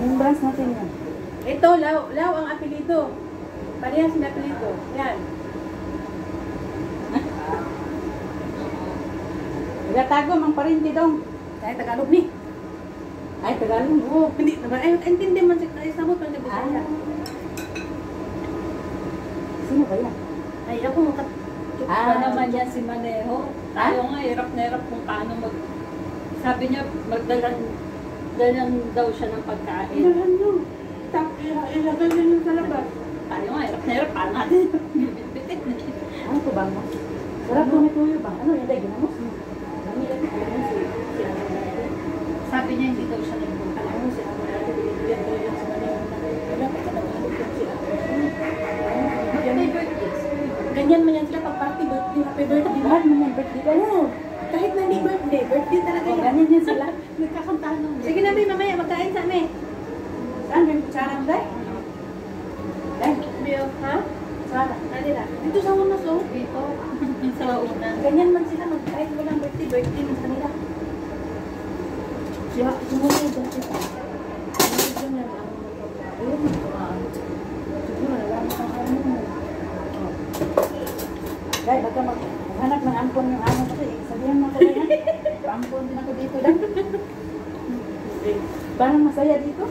Remembrance natin yan. Ito, Lau ang apelido. Parehas na apelido. Yan. Tagatagom ang parinti dong. Kaya Tagalog ni. Ay, Tagalog. Oo, hindi naman. Ay, intindi man siya. Ay, sabot man siya Bisaya. Sino ba yan? Ay, ako makat... Ano naman yan si Maneho. Tayo nga, hirap na hirap kung paano Sabi niya, dalan daw siya ng pagkain. Ilahan nyo. Ilagay nyo yung sa labas. Tayo nga, hirap na hirap. Paano natin? Bibitin. Ano to bang mo? Sarap po may tuyo ba? Ano yung dahil ginamos? Sabi niya, hindi daw siya nagpunta. Alam mo si Amo natin, binibigyan ko yung sa Manila. Wala pa ka nag-alog yung si Amo. Happy birthday. Ganyan man yan sila pag party, birthday, happy birthday. Mahal mo yung birthday ka. Oo. Kahit na hindi birthday, birthday talaga yan. Ganyan yan sila. Nagkakantahan ng Sige na, May, mamaya magkain sa amin. Saan yung kutsara mo dahil? Dahil? Biyo, ha? Kutsara. Kanila. Dito sa unas, oh. dito. Sa una. Ganyan man sila, kahit walang birthday, birthday man sa nila. Siya, sumuli yung dati pa. Ganyan ang ayun, siguro nalaman ang ano mo. Dahil baka maghanap ng ampon yung ano kasi sabihan mo ko na yan. Ampon din ako dito dahil. Parang masaya dito.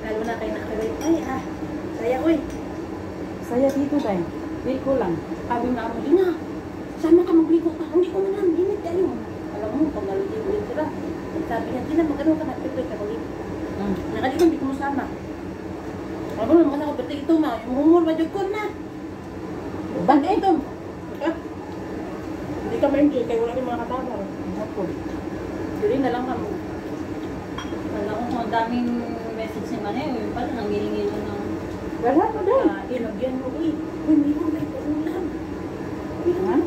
Lalo na kayo nakakagay. Ay, saya, uy. Masaya dito dahil. Feel ko lang. Sabi nga mo, Ina, sama ka magligo ka. Hindi ko man, init kayo. Alam mo, pag naligo sila. Sabi niya, Ina, mag-ano ka na, pipit ka magligo. Nakaligo, hindi ko masama. Sabi mo, masama ko, pati ito ma, yung humor, madyog ko na. Banda ito. Hindi ka ma-enjoy, kayo wala rin mga katama. Ako. Hindi na lang kamo. Alam ko, ang daming message ni Maneho. Yung pala, nangihingi na ng Wala ko dahil. Ilagyan mo, uy. Uy, hindi mo may paulam. Ha?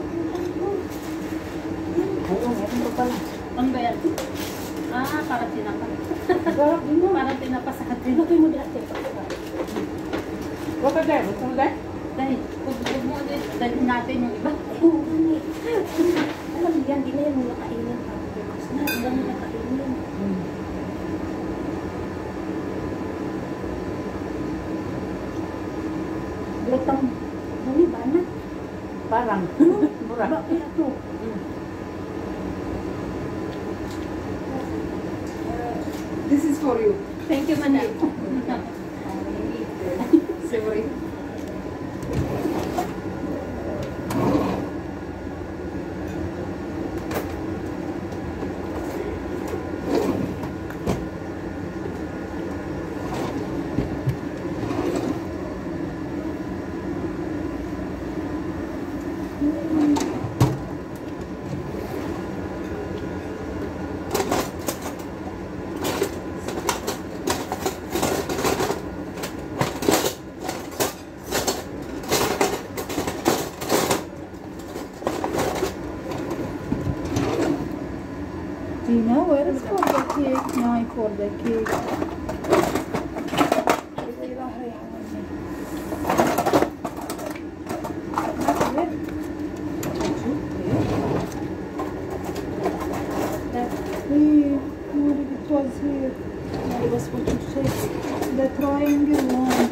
Ayun, meron ko pala. Ano ba yan? Para tinapa. Sarap din mo. Para tinapa sa katin. Ilagay mo dati. Huwag ka dahil. Gusto mo dahil? Dahil, huwag mo ulit. Dahil natin yung iba. Oo, mani. Alam mo yan, di na yan mula kainin. Bukas na, di na nila kainin. Latang, mani ba na? Parang. Mura. Bakit ako? This is for you. Thank you, Manay. Sorry. Tina, where is for the cake? No, for the cake. It was here. It was for you to say. The triangle one.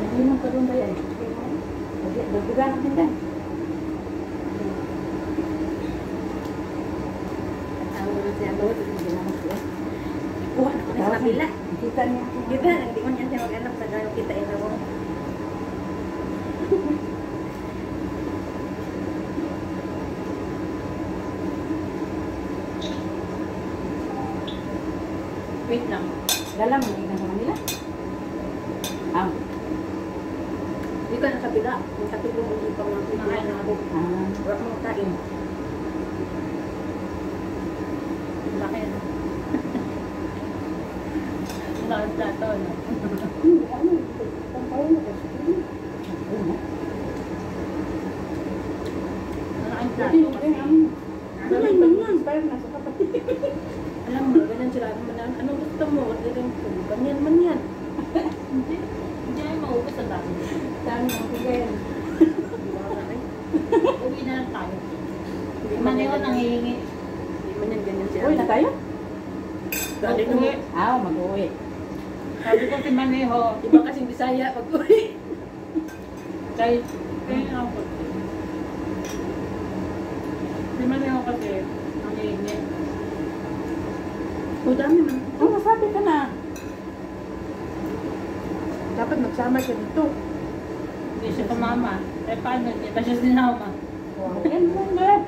Nag-inom ka doon ba yan? Dagdagan natin dahil. Ang mga siya doon, ginamot ko. Kuha na ko na sa kabila. Kita niya. Di ba, hindi mo niyan siya mag-anak sa gano'ng kita ina mo. Wait lang. Galang mo na sa Manila. Di ka na kabila. Ang katulong mo yung pang mga na ako. Wala mong kain. Laki na. Wala ang plato, no? Wala ang plato kasi. Alam mo yan. Alam mo, ganyan sila. Ano gusto mo? Ganyan man yan. Hindi. Hindi ay maubos sa dami. Dami ng kugayan. Uwi na lang tayo. Si Maneo nangihingi. Hindi man yan ganyan siya. Uy, na tayo? Dali na Uwi. Mag-uwi. Sabi ko si Maneo. Iba kasing Bisaya pag uwi. Dahil, kaya ako. Si Maneo kasi nangihingi. O dami man. Oh, masabi ka na. Dapat magsama siya dito. Hindi siya tumama. Eh paano? Hindi ba siya sinama? Yan mo nga.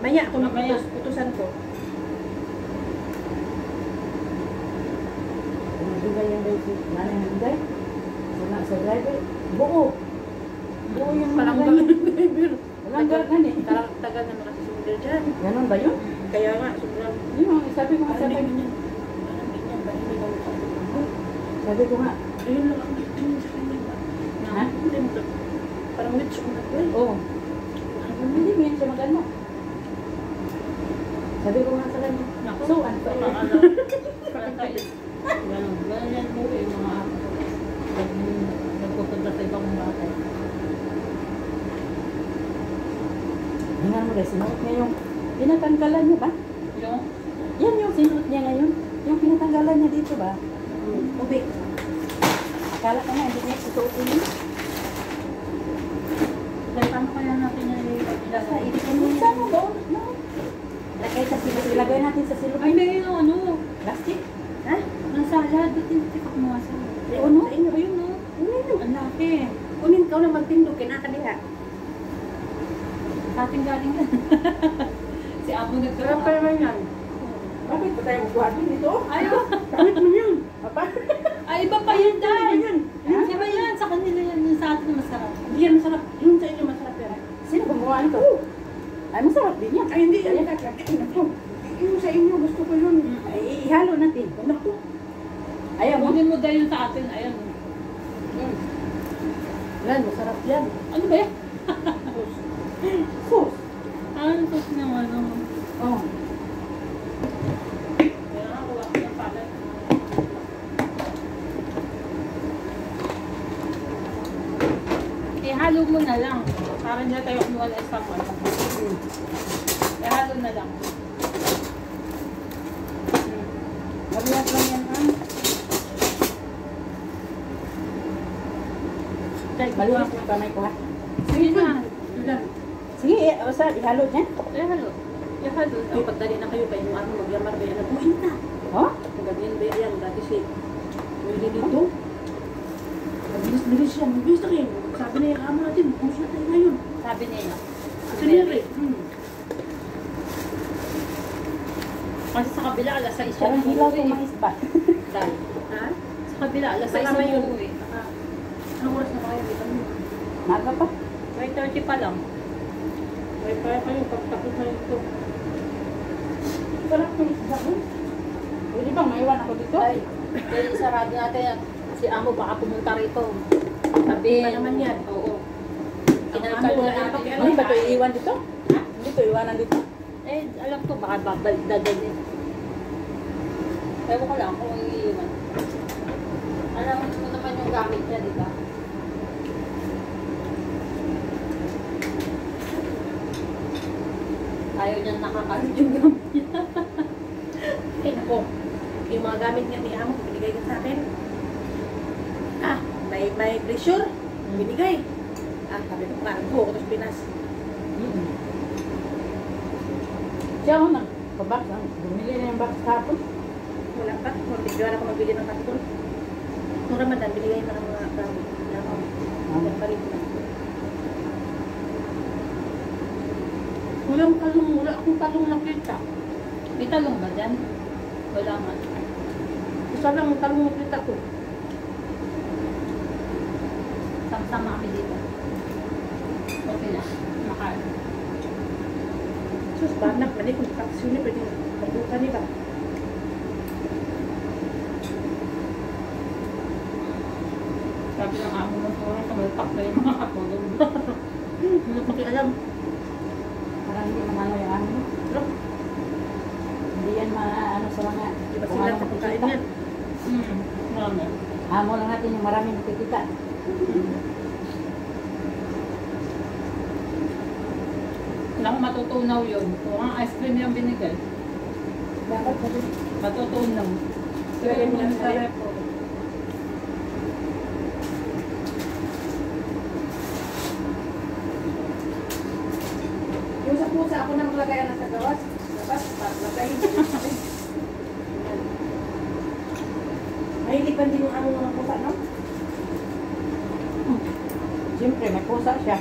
Maya ako Mamaya. putusan ko. Magbigay yan daw si nanay Hinday. Wala sa driver. Buo. Buo yung Parang mga ganun. ganyan. Walang ganyan eh. Tagal naman kasi sumudal dyan. Ganon ba yun? Kaya nga, sobrang Yun, sabi ko nga parang sabi. ganyan. Parang ganyan ba? Hindi daw ako. Sabi ko nga. Ayun lang ang ganyan sa kanya ba? Ha? Hindi mo to. Parang witch ko na ko eh. Oo. Hindi mo yan siya maganda. Sabi ko nga sa kanya. Naku, So, ano pa yun? Ganun yan po eh, mga nagpupunta sa ibang batay. Hingan mo rin, sinuot niya yung pinatanggalan niya ba? Yung, Yan yung sinuot niya ngayon. Yung pinatanggalan niya dito ba? Ubi. Akala ko nga, hindi niya susuotin niya. dahil paano kaya natin yung Basta, ilagay? ito mo sa mo ba? No. Lagay sa silog. Ilagay natin sa silog. Ay, may yung ano, Plastic. Ha? ng salad. Ba't hindi tikak mo nga salad? Ano? Sa inyo. Ayun no, Kunin mo. ang laki. Kunin ka na magtindog. Kinakaliha. Sa ating galing yan. Si Amo Sarap nagkaroon. pa naman yan. Bakit pa tayo magbuhatin dito? Ayaw. Damit mo yun. Papa? Ay, iba pa yun dahil. Yan. Iba yan. Sa kanila yan. Yung sa atin na masarap. Hindi yan masarap. Yung sa inyo masarap yan. Sino gumawa nito? Ay, masarap din yan. Ay, hindi. Ay, naku. Yung sa inyo, gusto ko yun. Ay, ihalo natin. Naku. Ayaw mo. Kunin mo dahil yung sa atin. Ayan. Yan, masarap yan. Ano ba yan? Sus. Ano ito ng ano? Oh. Kaya nakakuha ko ng palad. Ihalo mo na lang. Para hindi tayo kumuha ng isang one. Ihalo na lang. Mabilis lang yan, ha? Malinis yung kamay ko, ha? Sige na. Yan. Sige, basta ihalo niya. Ihalo. Ihalo. Ay, pagdali na kayo, kayo ano, magyamar ba yan? Nabuhin na. Oh? Pagdalian ba yan? Dati si Willie dito. Mabilis yan. Mabilis na kayo. Sabi na yung amo natin, pumus na tayo ngayon. Sabi niya. Kasi nire. Kasi sa kabila, alas 6 siya. Parang hilaw kung mais ba? Dahil. Ha? Sa kabila, alas 6 Kasama siya yun. umuwi. Anong oras na kayo? Dito mo. Maga pa. 5:30 pa lang. May kaya kayo, pagtapos na ito. Sarap ng isda ko. Pwede bang maiwan ako dito? Ay, dahil sarado natin yan. Si Amo baka pumunta rito. Sabihin. Pa naman yan. Oo. Amo, Kinalkal wala na natin. naman. Hindi ba ito iiwan dito? Ha? Hindi ito iwanan dito. Eh, alam ko baka babalik dadalhin. Ewan ko lang kung iiwan. Alam mo naman yung gamit niya, di ba? Ayaw niya nakakalit yung gamit niya. Eh, nako. Yung mga gamit nga ni amo, binigay ka sa akin. Ah, may pressure. Binigay. Ah, sabi ko, cargo ko sa Pinas. Siya ako nagpabox. Bumili na yung box kahapon. Wala pa. Hindi ako magbili ng karton. Nung Ramadan, binigay pa ng mga gamit. Wala pa rin. Walang talong. Wala akong talong nakita. May talong ba dyan? Wala man. Isa lang ang talong nakita ko. Sama-sama kami dito. Okay na. Makain. Sus, banak. Mali kung taksyon niya, pwede magbuka niya ba? Sabi ng amo mo, parang kamalpak na yung mga katulong. Hindi ko pakialam. Parang hindi manalo yung ano. Pero, Hindi yan maano sa mga... di ba kung sila ano kapagkain makikita. yan? Marami. Amo lang natin yung maraming nakikita. Naku, matutunaw yun. Kung ang ice cream yung binigay, Dapat kasi. matutunaw. Lagyan mo lang sa sa rep. repo. Yung sa pusa, ako na maglagay na sa gawas. Dapat, maglagay. Mahilig pa din yung ano mga pusa, no? Siyempre, may pusa siya.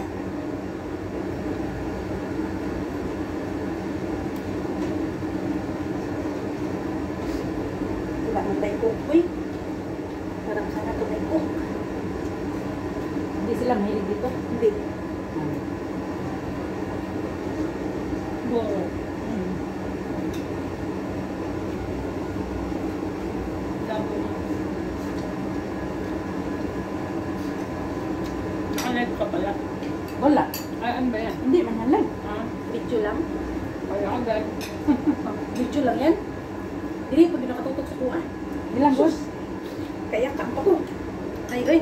Wala mo tayo cook, uy. Parang sana ito may cook. Hindi sila mahilig dito. Hindi. Boro. Labo na. Nakalive ka pala. Wala. Ay, ano ba yan? Hindi, manhalag. Ah, Video lang. kaya ka guys. Video lang yan. Hindi, pag nakatutok sa kuha. Ilang boss? Kaya kampa ko. Ay, oy.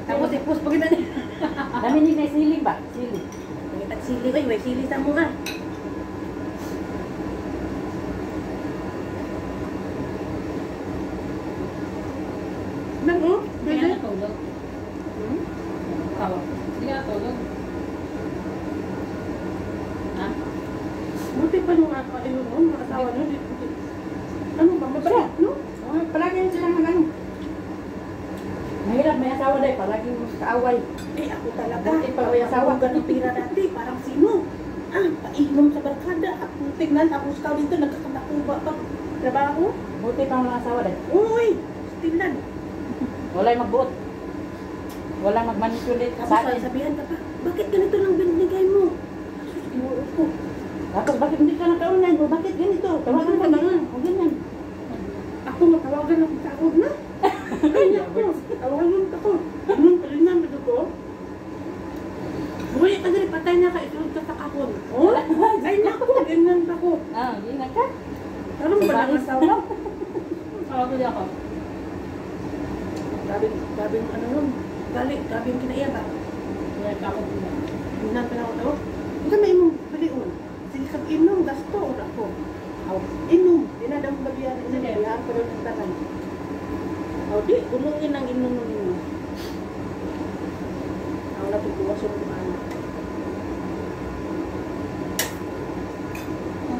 Tapos i-post pa kita niya. Dami ni may siling ba? Siling. At sili, oy. May sili sa mukha. Nang, oh. Hindi ka natulog. Hmm? Tawa. Hindi ka natulog. Ha? Buti pa yung ayun, no? Mga asawa nyo. Ano ba? Mabalik, no? Oh, palagi yung silang mag-ano. Mahirap may asawa dahil palagi yung kaaway. Eh, ako talaga. Buti pa may asawa. Ako ganang pira dati. Parang sino? Painom sa barkada. Ako tignan. Ako scout dito. Nagkakanakuba pa. Trabaho. Buti pa mga asawa dahil. Uy! Stilan. Wala yung magbuot. Wala magmanipulate Tapos sa atin. sabihan ka pa, bakit ganito lang binigay mo? Asus, inuuro ko. Tapos bakit hindi ka naka-online? O bakit ganito? Tawagan ka ba? O ganyan. Ako matawagan ako sa ako na. Ay, ako. Tawagan ako. Anong palingan ba ko? Uy, kasi patay na ka. Isunod ka sa kahon. Oh? Ay, naku. Ganyan ako. Ah, ingat ka. Parang ba lang asawa? Tawag ulit ako. Grabe yung ano nun. Grabe yung kinaiya ba? Wala ka ako dito. Hinan pa lang ako daw. Ito may imong baliun. Sige kag inom, gasto o ako. Inom. Dinadang babiyan. Babiyan pa rin ang tanan. O di, gulungin ang inom mo ninyo. Ang natutuwas yung ano.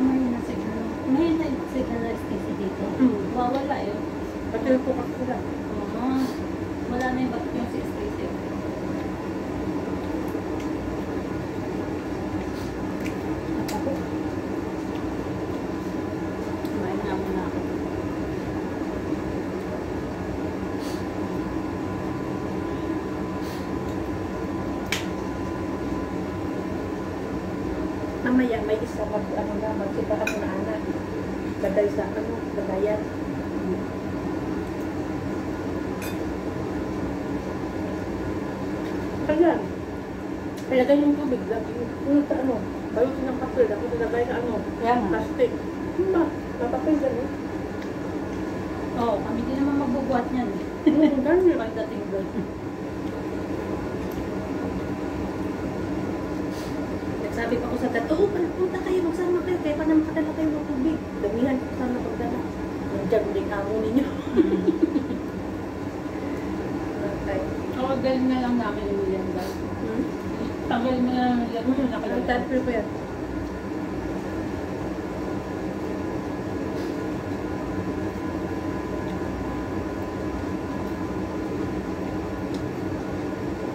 May na signal. May na signal na station dito. Wawala yun. Pati po kasi sila. Wala na yung bakit yung station. Ako. Kumain na muna ako. Mamaya may isa ano na, magkita ka na anak. Lagay sa ano, lagayan. Ayan. Ilagay yung tubig, lagi yung sa ano, balutin ng papel, tapos ilagay na ano, Kaya nga. plastic. Ba, papapel dyan eh. Oo, kami din naman magbubuhat niyan. Ganyan. Pagdating doon. Nagsabi pa ko sa dad, oo, punta kayo, magsama kayo, kaya pa na makadala kayo ng tubig. Damihan ko sana pagdala. Nandiyan mo din amo ninyo. Okay. Oo, galing na lang namin yung William guys. Tanggalin mo na lang yung William. Ang Nakalagay. tadpil ko yan.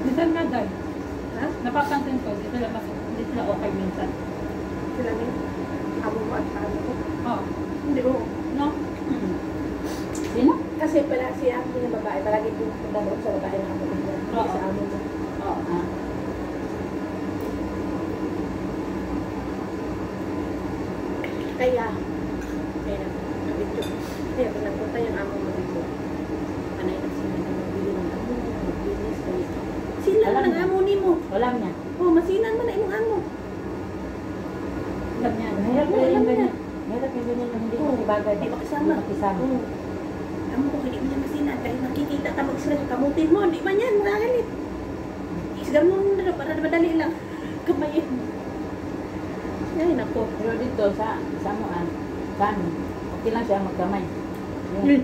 Minsan nga guys, Ha? napapansin ko, hindi sila okay minsan. Sila niyo? Amo mo at amo ko? Oo. Hindi ko. No? Sino? Kasi pala si amo yung babae, palagi pupunta doon sa babae na amo ko. Hindi Oo. sa amo mo. Oo. Ah. Kaya nabidyo. Kaya pag nagpunta yung amo mo dito, anay na sila na magbili ng amo, maglinis, kayo. Sila Alam man ang niya. amo ni mo. Walang niya. Oh, masinan man na imong amo. Alam niya. Mahirap Oo, na yung alam ganyan. niya. Mahirap yung ganyan yung hindi Oo. makibagay. Hindi makisama. Hindi makisama. Oo. Amo ko, hindi mo niya masinan. Dahil nakikita ka sila sa kamutin mo, di man yan, magalit. Isgar mo na para madali lang. Kamayin. Ay, nako. Pero dito sa Samoan, kami, okay lang siya magkamay. Hmm.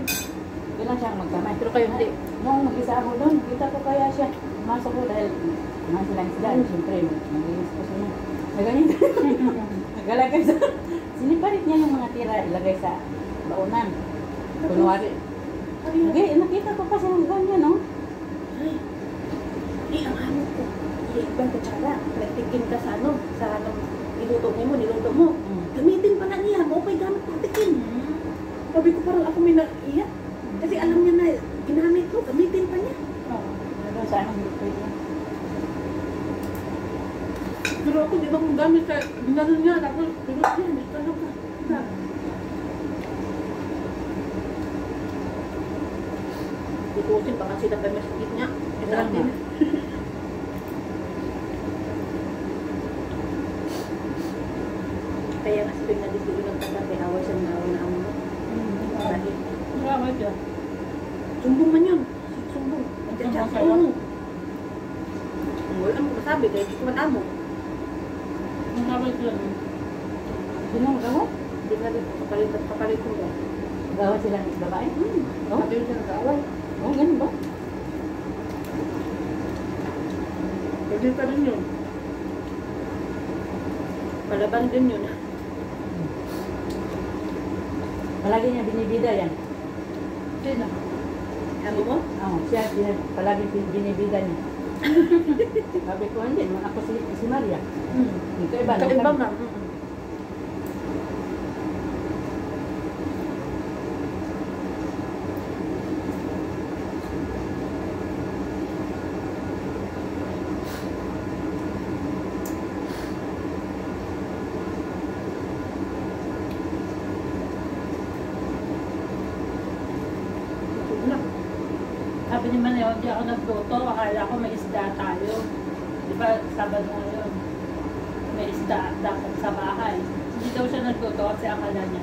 Okay lang siya magkamay. Pero kayo hindi. Nung mag-isa ako doon, kita ko kaya siya. Pumasok ko dahil mga silang sila. Siyempre, mag-iis ko siya. Naganyan. Nagalagay sa... Siniparit niya yung mga tira, ilagay sa baunan. Kunwari. Okay, nakita ko pa siya ng ganyan, no? Ay, di ang hamot ko. Ibang kutsara. Nagtikin ka sa ano, niluto mo. Gamitin pala niya. Okay, gamit mo tikin. Sabi ko parang ako may naiyak. Kasi alam niya na ginamit ko, gamitin pa niya. Oo. Ano sa amin, hindi pwede. Pero ako, di ba kung gamit ka, ginano niya, tapos tulog niya, hindi talaga. Tutusin, baka sila kami sa gitna. Ito Wala natin. na. Kaya nga sabi nga dito yung nagtatapay, away siya na away na amo mo. Bakit? Bakit yun? Sumbong man yun. Sumbong. Nagtsatsa. Sumbong sa'yo? Oo. Wala mo masabi, kaya hindi ko matamo. Bakit yun? Sino ang gawa? Hindi nga dito, kapalit ko ba? Gawa silang babae? Oh? Sabi yun siya nag-away. Oo, ganun ba? Pwede pa rin yun. Palaban din yun. Palagi niya binibida yan. Sino? Sabi mo? Oo, siya palagi binibida niya. Sabi ko, hindi naman ako si Maria. Ito iba. Kaiba nga. Sabi ni Maneo, hindi ako nagluto. Akala ko may isda tayo. Di ba, Sabado na yun. May isda dapat sa bahay. Hindi daw siya nagluto kasi akala niya.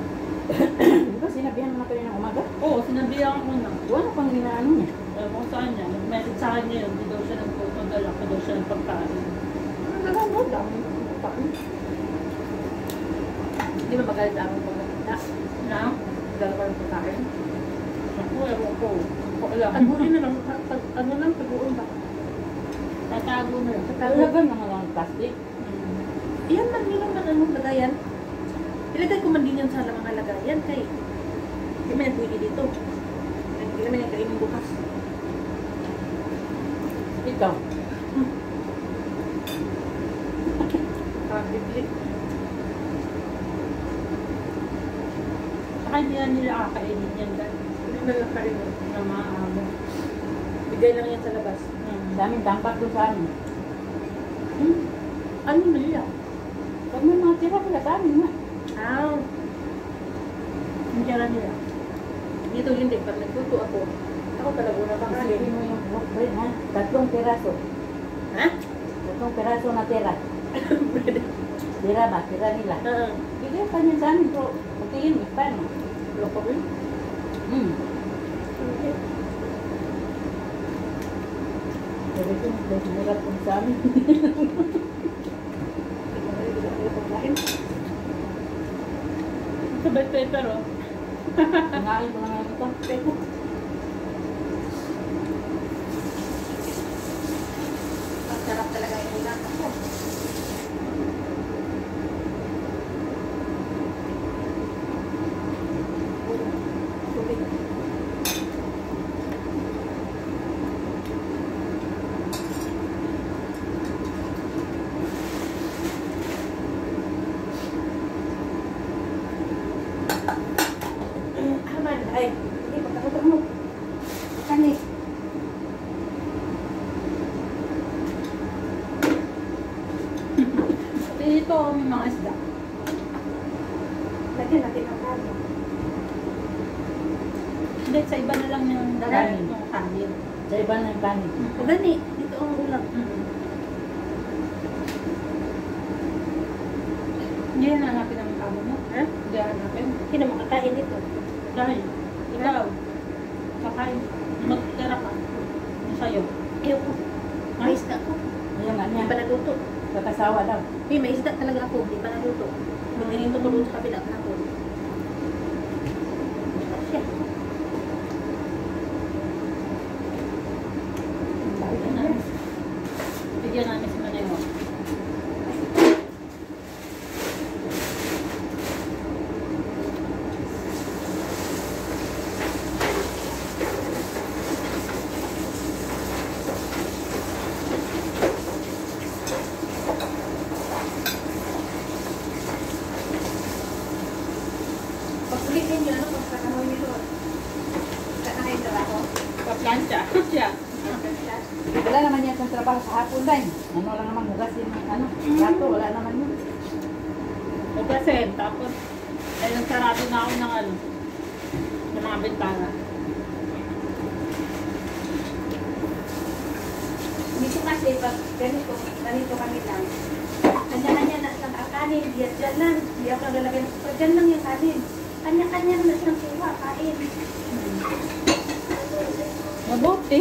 Di ba sinabihan mo na kayo ng umaga? Oo, sinabihan ko na. Wala pang ginaano niya. Alam ko saan niya. Nag-message sa kanya yun. Hindi daw siya nagluto. Dala ko daw siya ng pagkain. Nagagawa dami. Hindi ba magalit ang akong pagkakita? Na? Dala ko ng pagkain. Ako, ewan ko. Ako alam. Taguin na lang. Ano lang, taguin ba? Tatago na lang. Talaga mga lang plastic. Iyan man, yun naman anong lagayan. Ilagay ko man din yan sa mga lagayan kay hindi man yan pwede dito. Hindi naman yan kainin bukas. Ikaw. Bibili. Saka hindi na nila kakainin yan dahil Hindi na lang kainin. na maamo. Bigay lang yan sa labas. Sa amin, tampak doon sa amin. Ano na yan? Pag may mga tira sila sa amin nga. Ang tira nila. Dito hindi. Pag nagluto ako, ako talaga una kakain. Isipin mo yung loaf bread, ha? 3 piraso. Ha? 3 piraso na tira. Tira ba? Tira nila. Bigay pa niya sa amin, pero magtingin mo, paano? Loko ko yun. Sabi ko, nagmurap kong sa amin. Sabay paper oh. Nangain ko na nga ito. Pero, Masarap talaga yung ulat ako. Tubig. Aman, ay, hindi magkakutang mo. Kanis. Dito may mga isda. Lagyan natin ang kanin. Hindi, sa iba na lang yung Kanin. dalahin yung kanin. sa iba na yung kanin. O gani, dito ang ulam. Hindi na hanapin ang kamo mo. Ha? Hindi hanapin. Sino makakain dito? Dahil, ikaw, kakain, magtira ka. Ayaw ko. May isda ko. Ayun nga Hindi niya. pa naluto. Kakasawa daw. May isda talaga ako. Hindi pa naluto. Ganito ko doon sa kabila kahapon. Siya. Bigyan namin si Manay mo. Pag-ulitin nyo, ano, pagkakamoy nyo doon. Kakain trabaho. Paplansya. Siya. Wala naman yan sa trabaho sa hapon din. Ano lang naman hugasin ng ano. Plato, wala naman yun. Pagkasin. Tapos, ay nagsarado na ako ng ano. Ng mga bintana. Dito kasi, pag ganito kami lang, kanya-kanya na lang ang kanin, diyan lang, di ako naglalagay ng super, dyan lang yung kanin. Kanya-kanya na siyang kuha, kain. Mabuti.